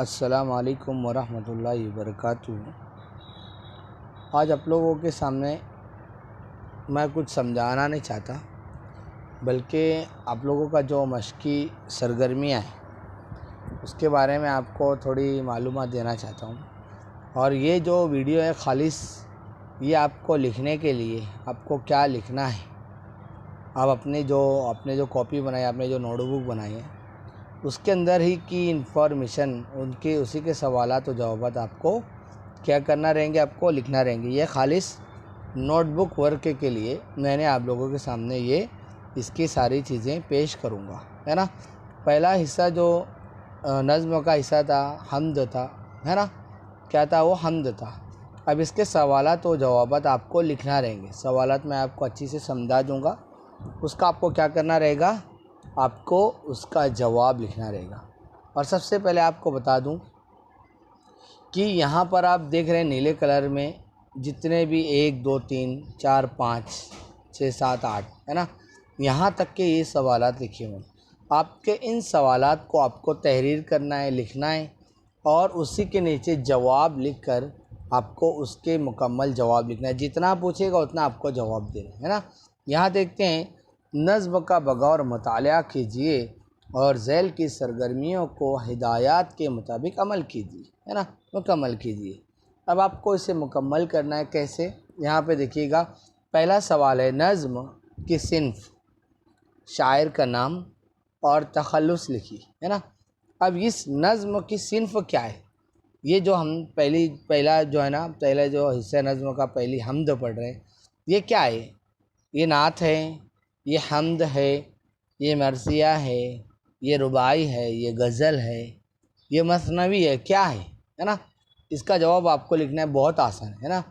अस्सलाम वालेकुम वरहमतुल्लाहि वबरकातुहू। आज आप लोगों के सामने मैं कुछ समझाना नहीं चाहता, बल्कि आप लोगों का जो मशक़ी सरगर्मियाँ हैं उसके बारे में आपको थोड़ी मालूमात देना चाहता हूँ। और ये जो वीडियो है ख़ालिस ये आपको लिखने के लिए, आपको क्या लिखना है, आप अपने जो कॉपी बनाई, आपने जो नोटबुक बनाई है उसके अंदर ही की इन्फॉर्मेशन, उनके उसी के सवालात और जवाबात आपको क्या करना रहेंगे, आपको लिखना रहेंगे। ये ख़ालिस नोटबुक वर्क के लिए मैंने आप लोगों के सामने ये इसकी सारी चीज़ें पेश करूँगा, है ना। पहला हिस्सा जो नज़्म का हिस्सा था, हम्द था, है ना। क्या था वो? हम्द था। अब इसके सवालात और जवाबात आपको लिखना रहेंगे। सवालात मैं आपको अच्छी से समझा दूँगा, उसका आपको क्या करना रहेगा, आपको उसका जवाब लिखना रहेगा। और सबसे पहले आपको बता दूं कि यहाँ पर आप देख रहे हैं नीले कलर में जितने भी 1 2 3 4 5 6 7 8 है ना, यहाँ तक के ये सवालात लिखे हुए हैं। आपके इन सवालात को आपको तहरीर करना है, लिखना है, और उसी के नीचे जवाब लिखकर आपको उसके मुकम्मल जवाब लिखना है। जितना पूछेगा उतना आपको जवाब देना है ना। यहाँ देखते हैं, नज़्म का बगौर मुतालिया कीजिए और झैल की सरगर्मियों को हिदायत के मुताबिक अमल कीजिए, है ना, मुकम्मल कीजिए। अब आपको इसे मुकम्मल करना है कैसे, यहाँ पे देखिएगा। पहला सवाल है, नज़्म की सिन्फ़, शायर का नाम और तखल्लुस लिखी, है ना। अब इस नज़्म की सिन्फ़ क्या है, ये जो हम पहला जो है ना, पहला जो हिस्सा नज़्म का पहली हम्द पढ़ रहे हैं, ये क्या है? ये नात है, ये हम्द है, ये मरसिया है, ये रुबाई है, ये गज़ल है, ये मसनवी है, क्या है ना। इसका जवाब आपको लिखना है, बहुत आसान है ना।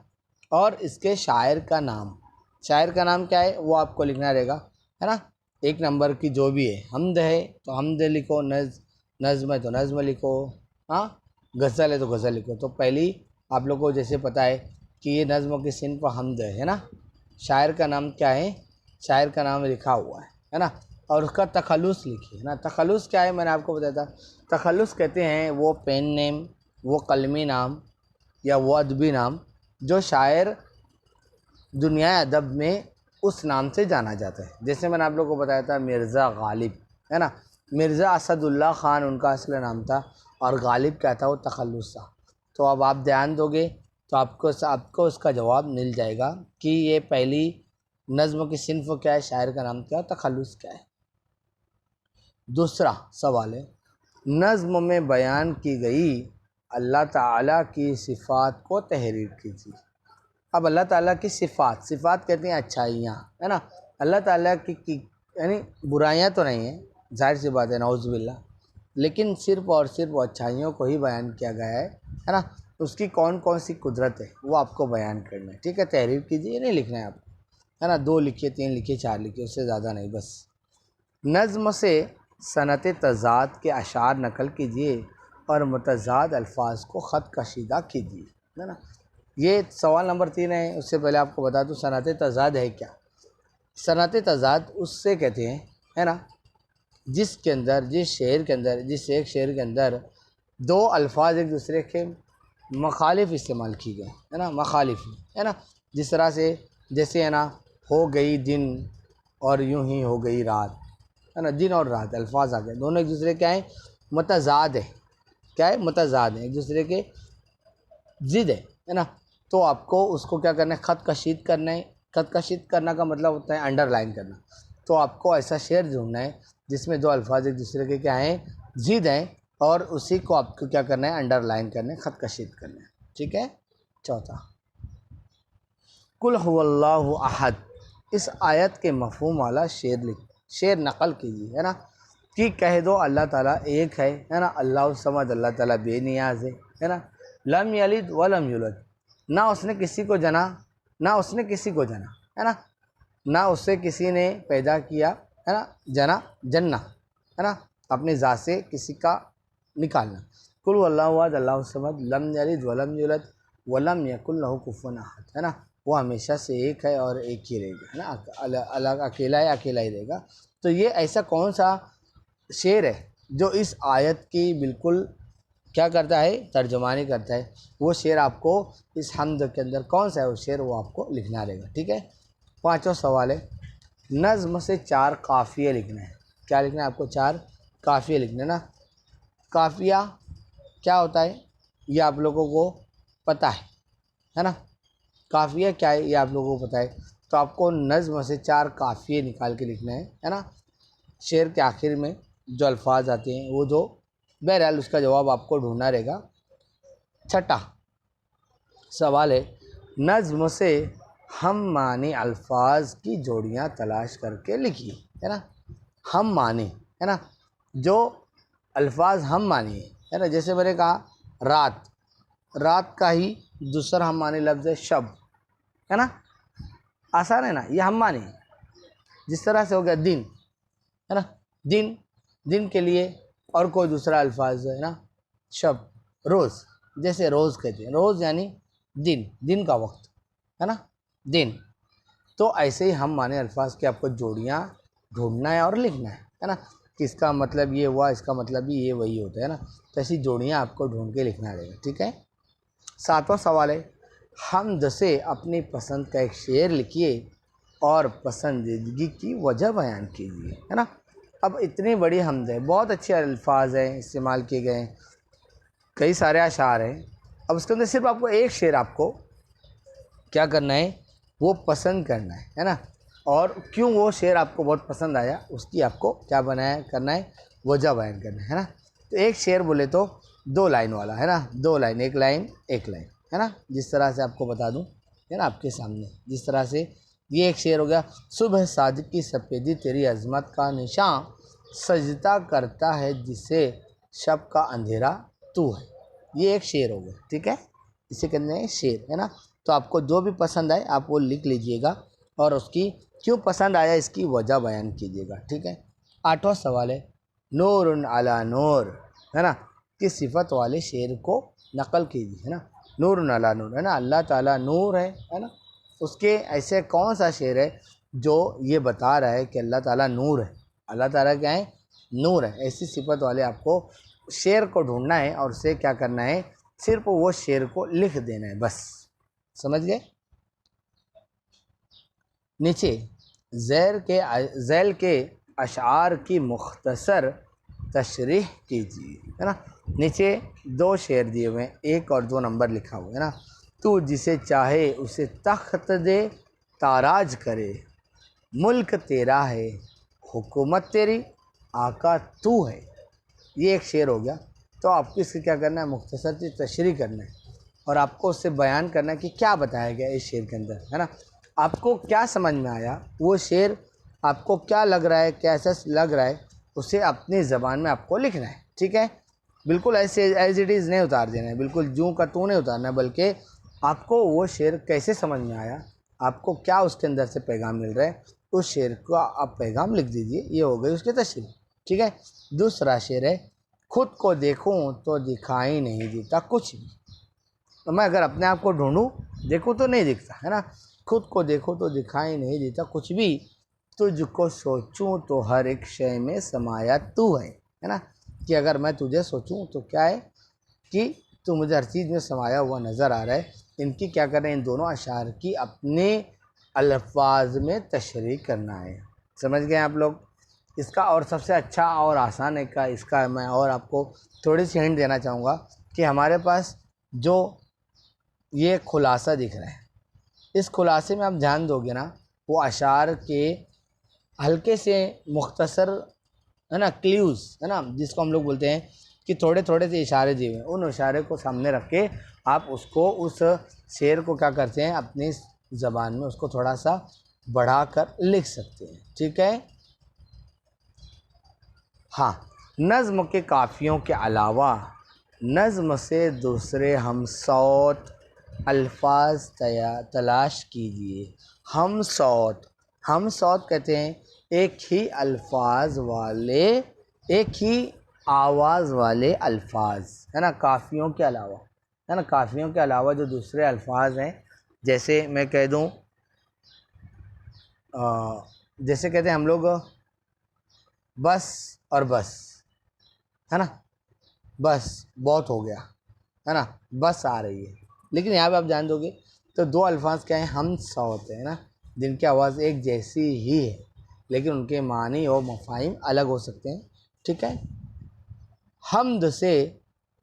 और इसके शायर का नाम, शायर का नाम क्या है वो आपको लिखना रहेगा, है ना। 1 नंबर की जो भी है, हम्द है तो हम्द लिखो, नज़्म है तो नज़्म लिखो, हाँ, गज़ल है तो गज़ल लिखो। तो पहली आप लोगों को जैसे पता है कि ये नज़्म की सिन्फ़ हम्द है ना। शायर का नाम क्या है, शायर का नाम लिखा हुआ है ना। और उसका तखल्लुस लिखिए, है ना। तखल्लुस क्या है, मैंने आपको बताया था। तखल्लुस कहते हैं वो पेन नेम, वो कलमी नाम या वो अदबी नाम जो शायर दुनिया अदब में उस नाम से जाना जाता है। जैसे मैंने आप लोगों को बताया था मिर्ज़ा गालिब, है ना। मिर्ज़ा असदुल्ला ख़ान उनका असल नाम था, और गालिब क्या था, वो तखल्लुस था। तो अब आप ध्यान दोगे तो आपको उसका जवाब मिल जाएगा कि ये पहली नज़्म की सिन्फ़ क्या है, शायर का नाम क्या है, तखल्लुस क्या है। दूसरा सवाल है, नज़्म में बयान की गई अल्लाह ताला की सिफ़ात को तहरीर कीजिए। अब अल्लाह ताला की सिफ़ात कहते हैं अच्छाइयाँ, है ना। अल्लाह ताला की यानी बुराइयाँ तो नहीं है, जाहिर सी बात है, नाउज़ुबिल्लाह, लेकिन सिर्फ़ और सिर्फ वो अच्छाइयों को ही बयान किया गया है ना। उसकी कौन कौन सी कुदरत है वो आपको बयान करना है, ठीक है। तहरीर कीजिए, ये नहीं लिखना है आपको, है ना। 2 लिखिए, 3 लिखिए, 4 लिखिए, उससे ज़्यादा नहीं, बस। नज़्म से सनत तज़ाद के अशार नकल कीजिए और मुतज़ाद अल्फाज को ख़त कशीदा कीजिए, है ना। ये सवाल नंबर 3 है। उससे पहले आपको बता दूँ सनत तज़ाद है क्या। सनत तज़ाद उससे कहते हैं, है ना, जिसके अंदर, जिस शेर के अंदर, जिस एक शेर के अंदर 2 अल्फाज एक दूसरे के मुखालिफ इस्तेमाल की गए, है ना, मुखालिफ, है ना। जिस तरह से, जैसे है ना, हो गई दिन और यूं ही हो गई रात, है ना। दिन और रात अल्फाज आ गए, दोनों एक दूसरे क्या है, मुतज़ाद है। क्या है? मुतज़ाद है, एक दूसरे के ज़िद है ना। तो आपको उसको क्या करना है, ख़त कशीद करना है। ख़त कशीद करना का मतलब होता है अंडरलाइन करना। तो आपको ऐसा शेर ढूंढना है जिसमें 2 अल्फाज एक दूसरे के क्या हैं, ज़िद हैं, और उसी को आपको क्या करना है, अंडरलाइन करना है, ख़त कशीद करना है, ठीक है। चौथा, कुल हुवल्लाहु अहद, इस आयत के मफ़हूम वाला शेर नकल कीजिए, है ना। कि कह दो अल्लाह ताला एक है ना। अल्लाह समद, अल्लाह ताला बेनियाज़ है ना। लम यलिद व लम यूलद, ना उसने किसी को जना, ना उसने किसी को जना, है ना। ना उससे किसी ने पैदा किया, है ना, जनना, है ना, अपनी ज़ात से किसी का निकालना। कुल वल्लाहु अहद अल्लाहु समद लम यलिद व लम यूलद व लम यकुल लहू कुफुवन अहद, है ना। वो हमेशा से एक है और एक ही रहेगा, है ना। अलग अकेला है, अकेला ही रहेगा। तो ये ऐसा कौन सा शेर है जो इस आयत की बिल्कुल क्या करता है, तर्जुमानी करता है। वो शेर आपको इस हमद के अंदर कौन सा है वो शेर, वो आपको लिखना रहेगा। ठीक है। पांचवा सवाल है, नज़्म से 4 काफ़िये लिखना है। क्या लिखना है आपको, 4 काफ़िये लिखने ना। काफ़िया क्या होता है ये आप लोगों को पता है ना। काफ़िया क्या है ये आप लोगों को पता है। तो आपको नज़्म से 4 काफ़िये निकाल के लिखना है ना। शेर के आखिर में जो अल्फाज आते हैं वो जो, बहरहाल उसका जवाब आपको ढूंढना रहेगा। छठा सवाल है, नज़्म से हम मानी अल्फाज की जोड़ियाँ तलाश करके लिखिए, है ना। हम मानी, है ना, जो अल्फाज हम मानी है ना। जैसे मैंने कहा रात, रात का ही दूसरा हम मानी लफ्ज़ है शब, है ना। आसान है ना, ये हम मानी। जिस तरह से हो गया दिन, है ना, दिन, दिन के लिए और कोई दूसरा अल्फाज है ना, शब। रोज़, जैसे रोज़ कहते हैं, रोज़ यानी दिन, दिन का वक्त, है ना, दिन। तो ऐसे ही हम माने अल्फाज के आपको जोड़ियाँ ढूंढना है और लिखना है ना। कि इसका मतलब ये हुआ, इसका मतलब भी ये वही होता है ना। तो ऐसी जोड़ियाँ आपको ढूंढ के लिखना रहेगा। ठीक है। सातवां सवाल है, हमद से अपनी पसंद का एक शेर लिखिए और पसंदीदगी की वजह बयान कीजिए, है ना। अब इतनी बड़ी हमद है, बहुत अच्छे अल्फाज हैं इस्तेमाल किए गए हैं, कई सारे अशार हैं। अब उसके अंदर सिर्फ आपको एक शेर आपको क्या करना है, वो पसंद करना है ना। और क्यों वो शेर आपको बहुत पसंद आया उसकी आपको क्या बनाया करना है, वजह बयान करना है ना। तो एक शेर बोले तो 2 लाइन वाला, है ना, 2 लाइन, एक लाइन एक लाइन, है ना। जिस तरह से आपको बता दूं, है ना, आपके सामने जिस तरह से ये एक शेर हो गया, सुबह सादिक की सफ़ेदी तेरी अजमत का निशान, सजदा करता है जिसे शब का अंधेरा तू है। ये एक शेर हो गया। ठीक है, इसे कहते हैं शेर, है ना। तो आपको जो भी पसंद आए आप वो लिख लीजिएगा और उसकी क्यों पसंद आया इसकी वजह बयान कीजिएगा। ठीक है। आठवां सवाल है, नूरुन अला नूर, है ना, किस सिफत वाले शेर को नकल कीजिए, है ना। नूरुन अला नूर, है ना, अल्लाह ताला नूर है ना। उसके ऐसे कौन सा शेर है जो ये बता रहा है कि अल्लाह ताला नूर है। अल्लाह ताला क्या है, नूर है। ऐसी सिफत वाले आपको शेर को ढूंढना है और उसे क्या करना है, सिर्फ वो शेर को लिख देना है, बस। समझ गए। नीचे झैल के अशार की मुख्तसर तशरीह कीजिए, है ना। नीचे 2 शेर दिए हुए हैं, 1 और 2 नंबर लिखा हुआ है ना। तू जिसे चाहे उसे तख्त दे ताराज करे, मुल्क तेरा है हुकूमत तेरी, आका तू है। ये एक शेर हो गया। तो आपको इससे क्या करना है, मुख्तसर सी तशरीह करना है और आपको उससे बयान करना है कि क्या बताया गया इस शेर के अंदर, है ना। आपको क्या समझ में आया, वो शेर आपको क्या लग रहा है, कैसा लग रहा है, उसे अपनी ज़बान में आपको लिखना है। ठीक है। बिल्कुल ऐसे एज इट इज़ नहीं उतार देना है, बिल्कुल जूं का तू नहीं उतारना है, बल्कि आपको वो शेर कैसे समझ में आया, आपको क्या उसके अंदर से पैगाम मिल रहा है, उस शेर का आप पैगाम लिख दीजिए। ये हो गई उसकी तशरीह। ठीक है। दूसरा शेर है, खुद को देखूं तो दिखाई नहीं देता कुछ भी। तो मैं अगर अपने आप को ढूंढूं, देखूं तो नहीं दिखता, है ना। खुद को देखो तो दिखाई नहीं देता कुछ भी, तुझको सोचूं तो हर एक शय में समाया तू है ना। कि अगर मैं तुझे सोचूं तो क्या है कि तू मुझे हर चीज़ में समाया हुआ नज़र आ रहा है। इनकी क्या कर रहे हैं, इन दोनों अशार की अपने अल्फाज में तशरीह करना है। समझ गए आप लोग। इसका और सबसे अच्छा और आसान है का इसका मैं और आपको थोड़ी सी हिंट देना चाहूँगा कि हमारे पास जो ये खुलासा दिख रहा है, इस खुलासे में आप ध्यान दोगे ना, वो अशार के हल्के से मुख्तसर, है ना, क्ल्यूज़, है ना, जिसको हम लोग बोलते हैं कि थोड़े थोड़े से इशारे दिए हुए, उन इशारे को सामने रख के आप उसको, उस शेर को क्या करते हैं, अपनी ज़बान में उसको थोड़ा सा बढ़ा कर लिख सकते हैं। ठीक है। हाँ, नज़्म के काफ़ियों के अलावा नज़्म से दूसरे हमसौत अल्फाज तलाश कीजिए। हम सौत कहते हैं एक ही अल्फाज वाले, एक ही आवाज़ वाले अल्फाज, है ना, काफ़ियों के अलावा, है ना। काफ़ियों के अलावा जो दूसरे अल्फाज हैं, जैसे मैं कह दूँ, जैसे कहते हैं हम लोग बस और बस, है ना, बस बहुत हो गया, है ना, बस आ रही है। लेकिन यहाँ पे आप जान दोगे तो दो अल्फाज क्या हैं, हम सा होते हैं ना, जिनकी आवाज़ एक जैसी ही है लेकिन उनके मानी और मफ़ाहिम अलग हो सकते हैं। ठीक है। हमद से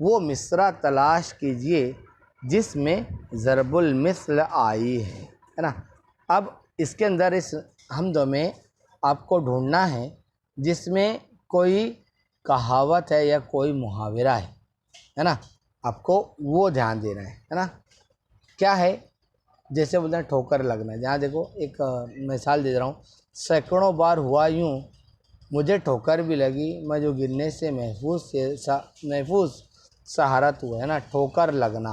वो मिसरा तलाश कीजिए जिसमें ज़रबुल मिस्ल आई है ना। अब इसके अंदर इस हमद में आपको ढूंढना है जिसमें कोई कहावत है या कोई मुहावरा है ना, आपको वो ध्यान देना है ना। क्या है, जैसे बोलते हैं ठोकर लगना। जहाँ देखो एक मिसाल दे रहा हूँ, सैकड़ों बार हुआ यूँ मुझे ठोकर भी लगी, मैं जो गिरने से महफूज सहारत हुआ, है ना। ठोकर लगना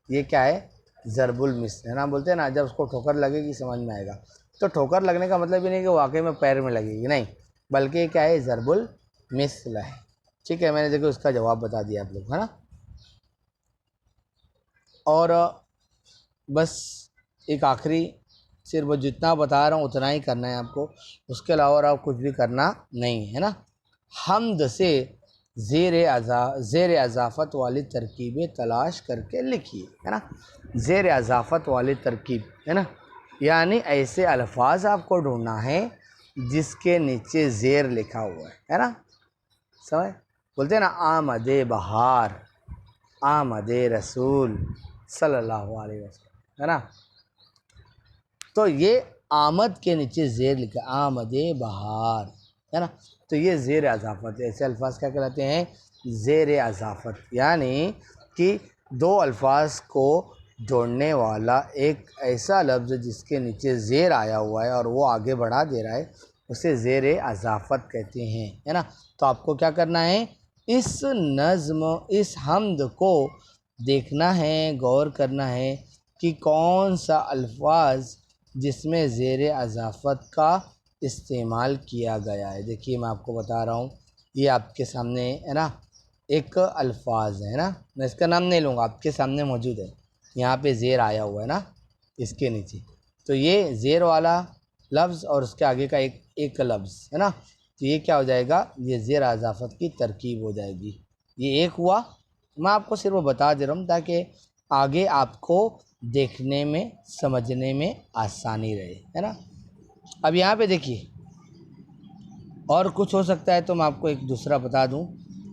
ये क्या है, ज़रबुल मिस्ल, है ना। बोलते हैं ना जब उसको ठोकर लगेगी समझ में आएगा। तो ठोकर लगने का मतलब ही नहीं कि वाकई में पैर में लगेगी, नहीं, बल्कि ये क्या है, ज़रबुल मिस्ल है। ठीक है, मैंने देखो उसका जवाब बता दिया आप लोग, है ना। और बस एक आखिरी, सिर्फ जितना बता रहा हूँ उतना ही करना है आपको, उसके अलावा और आप कुछ भी करना नहीं है ना। हमद से ज़ेर अज़ाफ़त वाली तरकीबें तलाश करके लिखिए, है ना। ज़ेर अज़ाफ़त वाली तरकीब, है ना, यानी ऐसे अल्फाज आपको ढूंढना है जिसके नीचे ज़ेर लिखा हुआ है ना। समझ, बोलते हैं ना आमदे बहार, आमदे रसूल सल्लल्लाहु अलैहि वसल्लम, है ना। तो ये आमद के नीचे ज़ेर लिखा, आमदे बहार, है ना। तो ये ज़ेर अज़ाफ़त, ऐसे अल्फाज क्या कहलाते हैं, ज़ेर अज़ाफ़त, यानी कि दो अल्फाज को जोड़ने वाला एक ऐसा लफ्ज़ जिसके नीचे ज़ेर आया हुआ है और वो आगे बढ़ा दे रहा है, उसे ज़ेर अज़ाफ़त कहते हैं, है ना। तो आपको क्या करना है, इस नज़्म, इस हमद को देखना है, गौर करना है कि कौन सा अल्फाज जिसमें ज़ेर अज़ाफ़त का इस्तेमाल किया गया है। देखिए मैं आपको बता रहा हूँ, ये आपके सामने है ना एक अल्फाज है ना, मैं इसका नाम नहीं लूँगा, आपके सामने मौजूद है, यहाँ पे ज़ेर आया हुआ है ना इसके नीचे। तो ये ज़ेर वाला लफ्ज़ और उसके आगे का एक लफ्ज़ है ना, तो ये क्या हो जाएगा, ये ज़ेर अज़ाफ़त की तरकीब हो जाएगी। ये एक हुआ, मैं आपको सिर्फ बता दे रहा हूँ ताकि आगे आपको देखने में समझने में आसानी रहे, है ना। अब यहाँ पे देखिए और कुछ हो सकता है तो मैं आपको एक दूसरा बता दूँ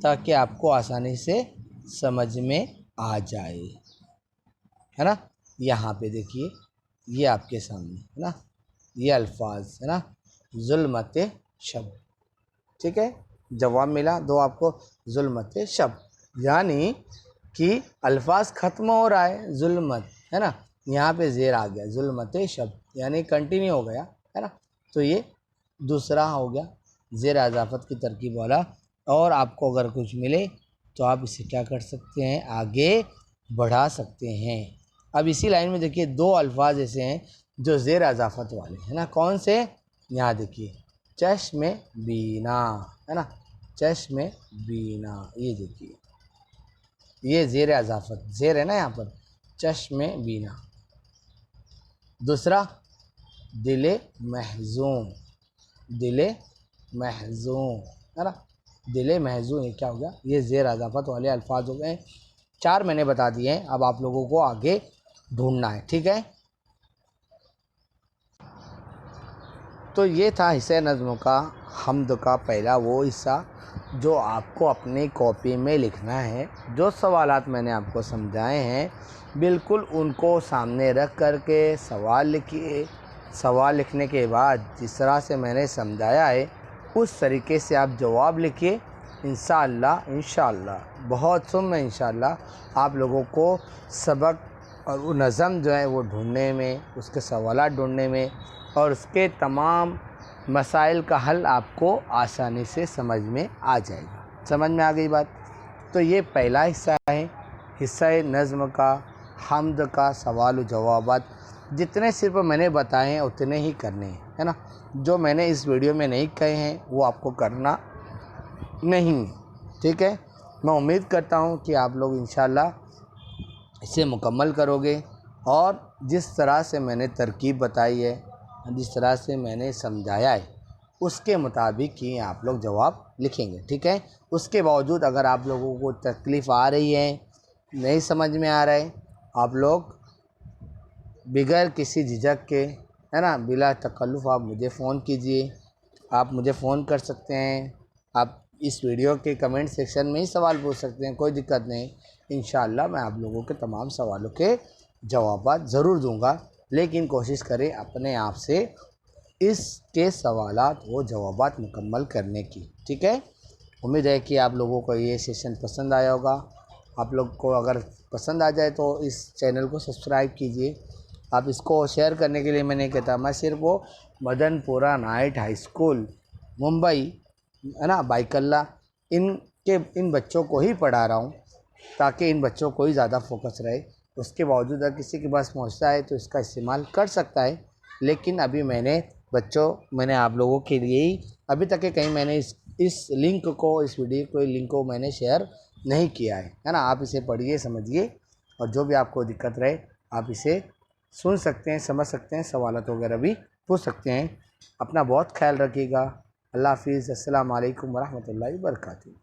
ताकि आपको आसानी से समझ में आ जाए, है ना। यहाँ पे देखिए ये आपके सामने है ना, ये अल्फाज है ना, जुल्मत शब। ठीक है, जवाब मिला दो आपको, जुल्मत शब, यानी कि अल्फाज ख़त्म हो रहा है, जुल्मत, है ना, यहाँ पे ज़ेर आ गया, जुल्मत शब यानी कंटिन्यू हो गया, है ना। तो ये दूसरा हो गया ज़ेर अज़ाफ़त की तरकीब वाला। और आपको अगर कुछ मिले तो आप इसे क्या कर सकते हैं, आगे बढ़ा सकते हैं। अब इसी लाइन में देखिए दो अल्फाज ऐसे हैं जो ज़ेर अज़ाफ़त वाले, है ना। कौन से, यहाँ देखिए चश्म बीना, है ना, चश्म बीना, ये देखिए ये ज़ेर अज़ाफ़त, ज़ेर है ना यहाँ पर, चश्म बीना। दूसरा दिल महज़ूम, दिल महज़ूम, है ना, दिल महज़ूम, ये क्या हो गया, ये ज़ेर अज़ाफ़त वाले अल्फाज हो गए। चार मैंने बता दिए हैं, अब आप लोगों को आगे ढूंढना है, ठीक है। तो ये था हिस्सा नज़्म का, हम्द का पहला वो हिस्सा जो आपको अपनी कॉपी में लिखना है। जो सवालात मैंने आपको समझाए हैं बिल्कुल उनको सामने रख कर के सवाल लिखिए। सवाल लिखने के बाद जिस तरह से मैंने समझाया है उस तरीके से आप जवाब लिखिए। इंशाअल्लाह बहुत सुम इंशाअल्लाह आप लोगों को सबक और वो नज़म जो है वो ढूंढने में, उसके सवालात ढूंढने में और उसके तमाम मसाइल का हल आपको आसानी से समझ में आ जाएगा। समझ में आ गई बात। तो ये पहला हिस्सा है, हिस्सा नज़्म का, हम्द का, सवाल व जवाबात। जितने सिर्फ मैंने बताए हैं उतने ही करने हैं, है ना। जो मैंने इस वीडियो में नहीं कहे हैं वो आपको करना नहीं, ठीक है। मैं उम्मीद करता हूँ कि आप लोग इंशाल्लाह इसे मुकम्मल करोगे और जिस तरह से मैंने तरकीब बताई है, जिस तरह से मैंने समझाया है उसके मुताबिक ही आप लोग जवाब लिखेंगे, ठीक है। उसके बावजूद अगर आप लोगों को तकलीफ़ आ रही है, नहीं समझ में आ रहा है, आप लोग बगैर किसी झिझक के, है ना, बिला तकल्लुफ़ आप मुझे फ़ोन कीजिए। आप मुझे फ़ोन कर सकते हैं, आप इस वीडियो के कमेंट सेक्शन में ही सवाल पूछ सकते हैं, कोई दिक्कत नहीं। इंशाअल्लाह मैं आप लोगों के तमाम सवालों के जवाब ज़रूर दूंगा, लेकिन कोशिश करें अपने आप से इसके सवालात व जवाबात मुकम्मल करने की, ठीक है। उम्मीद है कि आप लोगों को ये सेशन पसंद आया होगा। आप लोग को अगर पसंद आ जाए तो इस चैनल को सब्सक्राइब कीजिए। आप इसको शेयर करने के लिए मैं नहीं कहता, मैं सिर्फ वो Madanpura night high school Mumbai, है ना, बाइकल्ला, इन बच्चों को ही पढ़ा रहा हूँ ताकि इन बच्चों को ही ज़्यादा फोकस रहे। उसके बावजूद अगर किसी के पास पहुँचता है तो इसका इस्तेमाल कर सकता है, लेकिन अभी मैंने आप लोगों के लिए ही अभी तक के कहीं मैंने इस लिंक को, इस वीडियो को लिंक को मैंने शेयर नहीं किया है ना। आप इसे पढ़िए, समझिए, और जो भी आपको दिक्कत रहे आप इसे सुन सकते हैं, समझ सकते हैं, सवालत वगैरह भी पूछ सकते हैं। अपना बहुत ख्याल रखिएगा। अल्लाह हाफिज़। अस्सलाम वालेकुम वरहमतुल्लाहि वबरकातुहू।